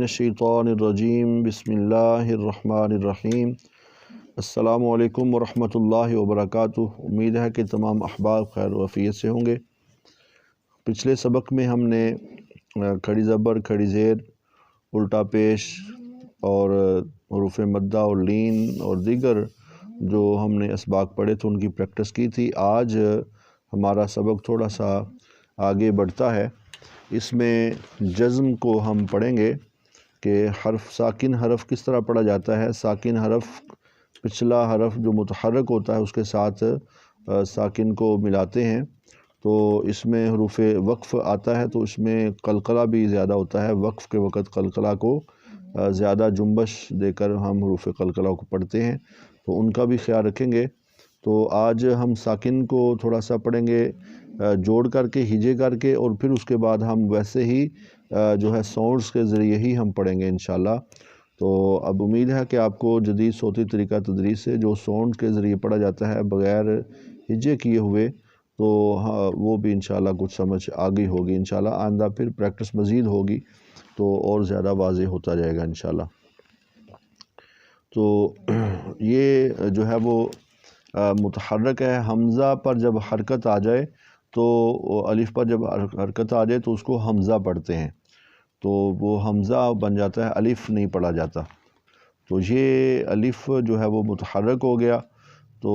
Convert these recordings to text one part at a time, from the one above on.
الشیطانirrajیم بسم اللہ الرحمن الرحیم۔ السلام علیکم ورحمۃ اللہ وبرکاتہ۔ امید ہے کہ تمام احباب خیر و عافیت سے ہوں گے۔ پچھلے سبق میں ہم نے کھڑی زبر، کھڑی زیر، الٹا پیش اور حروف مدہ اور لین اور دیگر جو ہم نے اسباق پڑھے تھے ان کی پریکٹس کی تھی۔ آج ہمارا سبق تھوڑا سا آگے بڑھتا ہے۔ اس میں جزم کو ہم پڑھیں گے کہ ساکن حرف کس طرح پڑھا جاتا ہے۔ ساکن حرف پچھلا حرف جو متحرک ہوتا ہے اس کے ساتھ ساکن کو ملاتے ہیں تو اس میں حروف وقف آتا ہے، تو اس میں قلقلہ بھی زیادہ ہوتا ہے۔ وقف کے وقت قلقلہ کو زیادہ جنبش دے کر ہم حروف قلقلہ کو پڑھتے ہیں، تو ان کا بھی خیال رکھیں گے۔ تو آج ہم ساکن کو تھوڑا سا پڑھیں گے جوڑ کر کے، ہجے کر کے، اور پھر اس کے بعد ہم ویسے ہی جو ہے ساؤنڈز کے ذریعے ہی ہم پڑھیں گے انشاءاللہ۔ تو اب امید ہے کہ آپ کو جدید صوتی طریقہ تدریس سے جو ساؤنڈ کے ذریعے پڑھا جاتا ہے بغیر ہجے کیے ہوئے، تو وہ بھی انشاءاللہ کچھ سمجھ آگئی ہوگی انشاءاللہ۔ آئندہ پھر پریکٹس مزید ہوگی تو اور زیادہ واضح ہوتا جائے گا انشاءاللہ۔ تو یہ جو ہے وہ متحرک ہے۔ حمزہ پر جب حرکت آ جائے تو الف پر جب حرکت آ جائے تو اس کو حمزہ پڑھتے ہیں، تو وہ حمزہ بن جاتا ہے، الف نہیں پڑھا جاتا۔ تو یہ الف جو ہے وہ متحرک ہو گیا، تو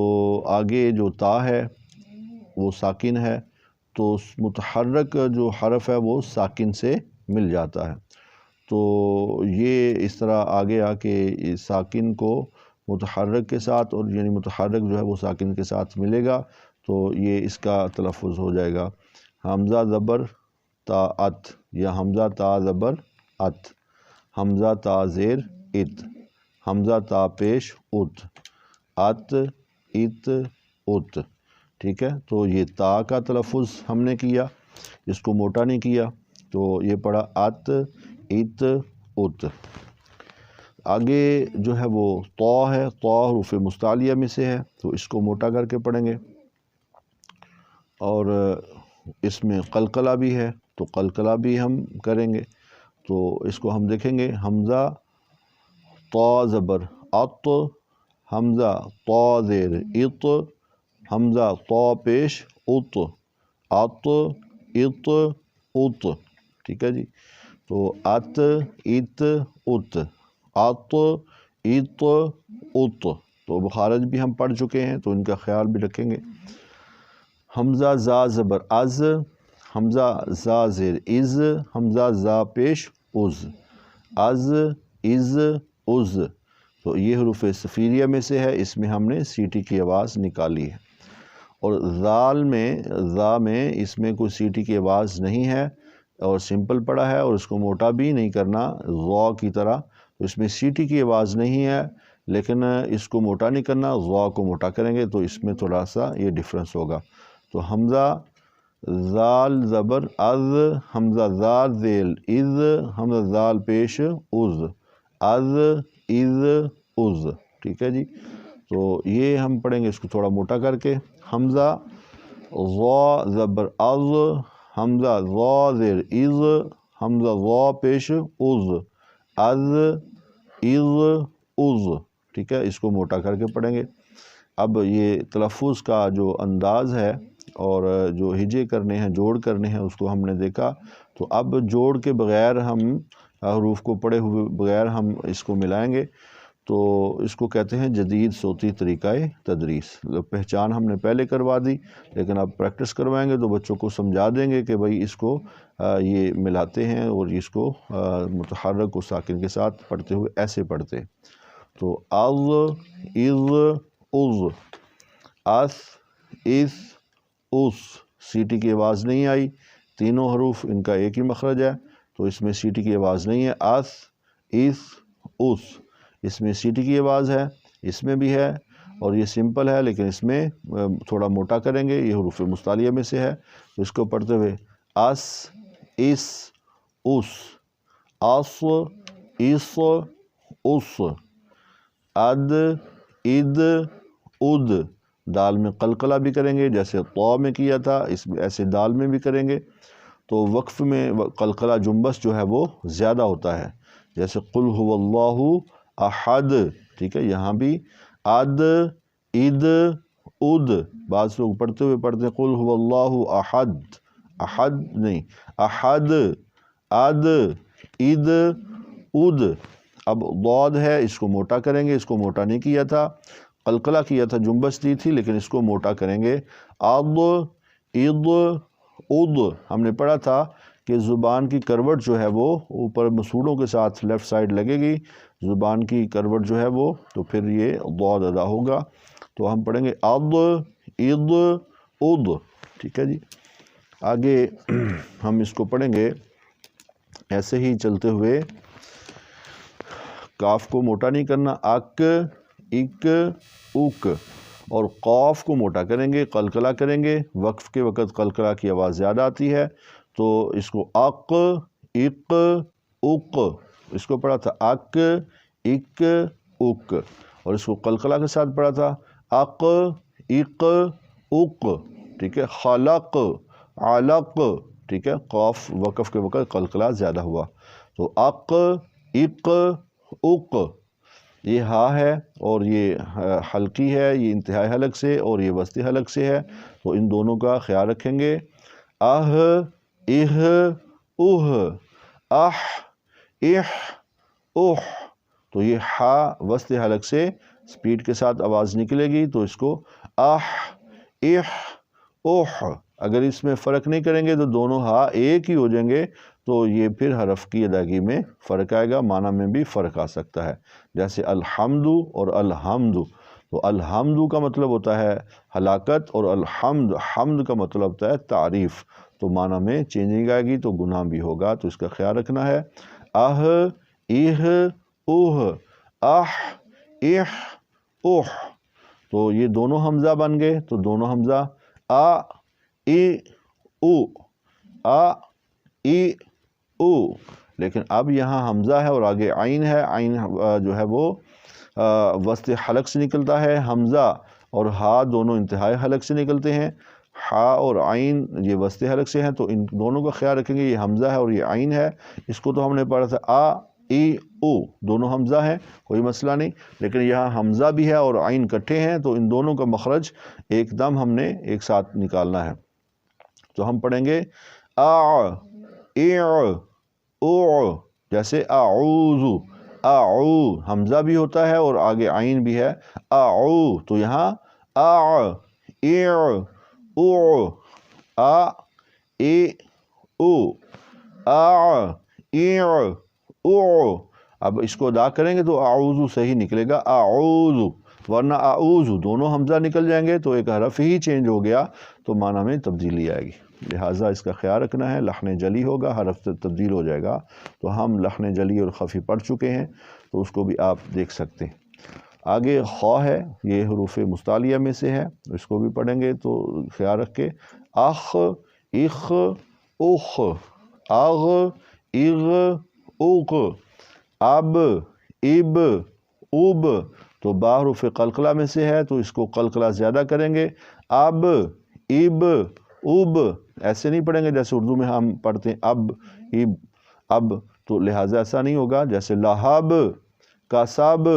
آگے جو تا ہے وہ ساکن ہے، تو متحرک جو حرف ہے وہ ساکن سے مل جاتا ہے۔ تو یہ اس طرح آگے آ کے ساکن کو متحرک کے ساتھ، اور یعنی متحرک جو ہے وہ ساکن کے ساتھ ملے گا تو یہ اس کا تلفظ ہو جائے گا حمزہ زبر تا ات، یا حمزہ تا زبر ات، حمزہ تا زیر ات، حمزہ تا پیش ات، ات ات ات۔ ٹھیک ہے، تو یہ تا کا تلفظ ہم نے کیا، اس کو موٹا نہیں کیا، تو یہ پڑھا ات ات ات۔ آگے جو ہے وہ طا ہے، طا حروف مستعلیہ میں سے ہے، تو اس کو موٹا کر کے پڑھیں گے۔ اور اس میں قلقلہ بھی ہے تو قلقلہ بھی ہم کریں گے، تو اس کو ہم دیکھیں گے۔ حمزہ طا زبر ات، حمزہ طا زیر اط، حمزہ طا پیش ات، ات ات ات۔ ٹھیک ہے جی، تو ات ات ات، ات ات ات۔ تو مخارج بھی ہم پڑھ چکے ہیں تو ان کا خیال بھی رکھیں گے۔ حمزہ زا زبر از، حمزہ زا زیر از، حمزہ زا پیش از، از از از۔ تو یہ حروف صفیریہ میں سے ہے، اس میں ہم نے سی ٹی کی آواز نکالی ہے۔ اور ذال میں، ذا میں، اس میں کوئی سی ٹی کی آواز نہیں ہے اور سمپل پڑا ہے، اور اس کو موٹا بھی نہیں کرنا ذا کی طرح، تو اس میں سی ٹی کی آواز نہیں ہے، لیکن اس کو موٹا نہیں کرنا، ذا کو موٹا کریں گے تو اس میں تھوڑا سا یہ ڈفرینس ہوگا۔ تو حمزہ زال زبر از، حمزہ زال ذیل از، حمزہ زال پیش از، از از از۔ ٹھیک ہے جی، تو یہ ہم پڑھیں گے اس کو تھوڑا موٹا کر کے۔ حمزہ ضا زبر از، حمزہ ضا زیر از، حمزہ ضا پیش از، از از از۔ ٹھیک ہے، اس کو موٹا کر کے پڑھیں گے۔ اب یہ تلفظ کا جو انداز ہے اور جو ہجے کرنے ہیں، جوڑ کرنے ہیں، اس کو ہم نے دیکھا۔ تو اب جوڑ کے بغیر ہم حروف کو پڑھے ہوئے بغیر ہم اس کو ملائیں گے، تو اس کو کہتے ہیں جدید صوتی طریقہ تدریس۔ پہچان ہم نے پہلے کروا دی، لیکن اب پریکٹس کروائیں گے تو بچوں کو سمجھا دیں گے کہ بھائی اس کو یہ ملاتے ہیں، اور اس کو متحرک و ساکن کے ساتھ پڑھتے ہوئے ایسے پڑھتے ہیں۔ تو از از از، اس اس اس۔ سی ٹی کی آواز نہیں آئی، تینوں حروف ان کا ایک ہی مخرج ہے، تو اس میں سی ٹی کی آواز نہیں ہے۔ اس اس اس، اس میں سی ٹی کی آواز ہے، اس میں بھی ہے، اور یہ سمپل ہے لیکن اس میں تھوڑا موٹا کریں گے، یہ حروف مستعلیہ میں سے ہے، تو اس کو پڑھتے ہوئے اس اس اس، اس اس اس، اد اد اد۔ دال میں قلقلہ بھی کریں گے جیسے طا میں کیا تھا، اس میں ایسے دال میں بھی کریں گے۔ تو وقف میں قلقلہ جنبش جو ہے وہ زیادہ ہوتا ہے، جیسے قل هو اللہ احد، ٹھیک ہے، یہاں بھی اد اد اد، بعض لوگ پڑھتے ہوئے پڑھتے ہیں قل هو اللہ احد، احد نہیں، احد اد اد اد۔ اب ضاد ہے، اس کو موٹا کریں گے، اس کو موٹا نہیں کیا تھا، قلقلہ کیا تھا، جنبش دی تھی، لیکن اس کو موٹا کریں گے۔ اض اض اض، ہم نے پڑھا تھا کہ زبان کی کروٹ جو ہے وہ اوپر مسوڑوں کے ساتھ لیفٹ سائڈ لگے گی، زبان کی کروٹ جو ہے وہ، تو پھر یہ ضاد ادا ہوگا۔ تو ہم پڑھیں گے اض اض اض، ٹھیک ہے جی۔ آگے ہم اس کو پڑھیں گے ایسے ہی چلتے ہوئے، کاف کو موٹا نہیں کرنا، اک اک اک، اور قاف کو موٹا کریں گے، قلقلہ کریں گے، وقف کے وقت قلقلہ کی آواز زیادہ آتی ہے، تو اس کو اق اق اق، اس کو پڑھا تھا اک اک اک، اور اس کو قلقلہ کے ساتھ پڑھا تھا اق اق اق، ٹھیک ہے۔ خلق علق، ٹھیک ہے، قاف وقف کے وقت قلقلہ زیادہ ہوا، تو اق اق اق، یہ ہا ہے اور یہ حلقی ہے، یہ انتہائی حلق سے اور یہ وسطی حلق سے ہے، تو ان دونوں کا خیال رکھیں گے۔ اہ اہ اوہ اح اح اوہ، تو یہ ہا وسط حلق سے سپیڈ کے ساتھ آواز نکلے گی، تو اس کو اح اح اوہ۔ اگر اس میں فرق نہیں کریں گے تو دونوں ہا ایک ہی ہو جائیں گے، تو یہ پھر حرف کی ادائیگی میں فرق آئے گا، معنی میں بھی فرق آ سکتا ہے، جیسے الحمد اور الحمد، تو الحمد کا مطلب ہوتا ہے ہلاکت، اور الحمد حمد کا مطلب ہوتا ہے تعریف، تو معنی میں چینجنگ آئے گی، تو گناہ بھی ہوگا، تو اس کا خیال رکھنا ہے۔ اہ اہ اوہ اح اح اوہ، تو یہ دونوں حمزہ بن گئے، تو دونوں حمزہ آ ای او آ ای او، لیکن اب یہاں حمزہ ہے اور آگے عین ہے، عین جو ہے وہ وسط حلق سے نکلتا ہے، حمزہ اور ہا دونوں انتہائی حلق سے نکلتے ہیں، ہا اور عین یہ وسط حلق سے ہیں، تو ان دونوں کا خیال رکھیں گے، یہ حمزہ ہے اور یہ عین ہے، اس کو تو ہم نے پڑھا تھا آ ای او، دونوں حمزہ ہیں، کوئی مسئلہ نہیں، لیکن یہاں حمزہ بھی ہے اور عین کٹھے ہیں، تو ان دونوں کا مخرج ایک دم ہم نے ایک ساتھ نکالنا ہے، تو ہم پڑھیں گے آ اع او، جیسے اعوذ اعو، حمزہ بھی ہوتا ہے اور آگے عین بھی ہے، اعو، تو یہاں آ اع او آ اے او آ اع او، اب اس کو ادا کریں گے تو اعوذ صحیح نکلے گا، اعوذ، ورنہ اعوذ دونوں حمزہ نکل جائیں گے تو ایک حرف ہی چینج ہو گیا، تو معنی میں تبدیلی آئے گی، لہٰذا اس کا خیال رکھنا ہے، لحن جلی ہوگا، حرف تبدیل ہو جائے گا، تو ہم لحن جلی اور خفی پڑھ چکے ہیں، تو اس کو بھی آپ دیکھ سکتے ہیں۔ آگے خا ہے، یہ حروف مستعلیہ میں سے ہے، اس کو بھی پڑھیں گے تو خیال رکھ کے، اخ اخ اخ اغ اغ اوق، اب اب اوب، تو با حروف قلقلہ میں سے ہے، تو اس کو قلقلہ زیادہ کریں گے، اب اب اوب، ایسے نہیں پڑھیں گے جیسے اردو میں ہم پڑھتے ہیں اب اب اب، تو لہٰذا ایسا نہیں ہوگا، جیسے لہب کا سب،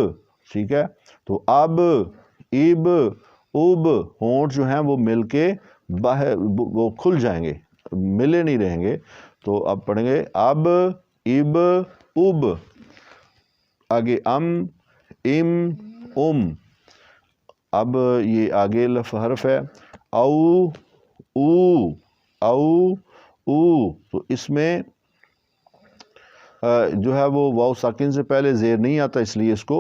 ٹھیک ہے، تو اب اب اوب، ہونٹ جو ہیں وہ مل کے باہر وہ کھل جائیں گے، ملے نہیں رہیں گے، تو اب پڑھیں گے اب اب اوب، آگے ام ام ام، اب یہ آگے حرف ہے او او او او، تو اس میں جو ہے وہ واو ساکن سے پہلے زیر نہیں آتا، اس لیے اس کو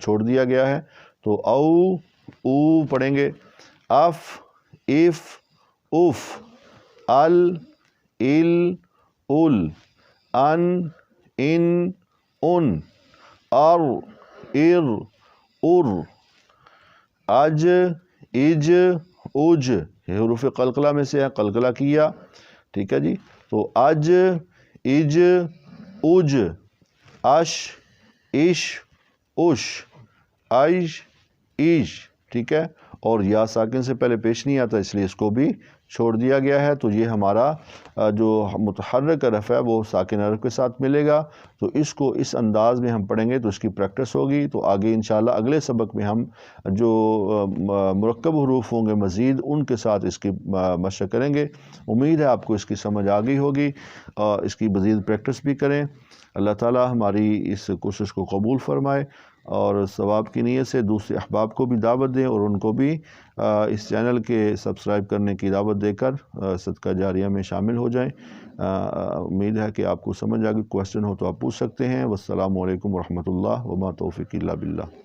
چھوڑ دیا گیا ہے، تو او او پڑھیں گے، اف اف اف، ال ال ال، ان ان ان، ار ار ار، اج اج اج، یہ حروف قلقلہ میں سے ہے، قلقلہ کیا، ٹھیک ہے جی، تو اج اج اج، اش اش اش، ایش ایش، ٹھیک ہے، اور یا ساکن سے پہلے پیش نہیں آتا، اس لیے اس کو بھی چھوڑ دیا گیا ہے تو یہ ہمارا جو متحرک حرف ہے وہ ساکن حرف کے ساتھ ملے گا، تو اس کو اس انداز میں ہم پڑھیں گے تو اس کی پریکٹس ہوگی، تو آگے انشاءاللہ اگلے سبق میں ہم جو مرکب حروف ہوں گے مزید ان کے ساتھ اس کی مشق کریں گے۔ امید ہے آپ کو اس کی سمجھ آ گئی ہوگی، اور اس کی مزید پریکٹس بھی کریں۔ اللہ تعالی ہماری اس کوشش کو قبول فرمائے، اور ثواب کی نیت سے دوسرے احباب کو بھی دعوت دیں، اور ان کو بھی اس چینل کے سبسکرائب کرنے کی دعوت دے کر صدقہ جاریہ میں شامل ہو جائیں۔ امید ہے کہ آپ کو سمجھ آ گئی۔ کویسچن ہو تو آپ پوچھ سکتے ہیں۔ والسلام علیکم ورحمۃ اللہ وما توفیق الا باللہ۔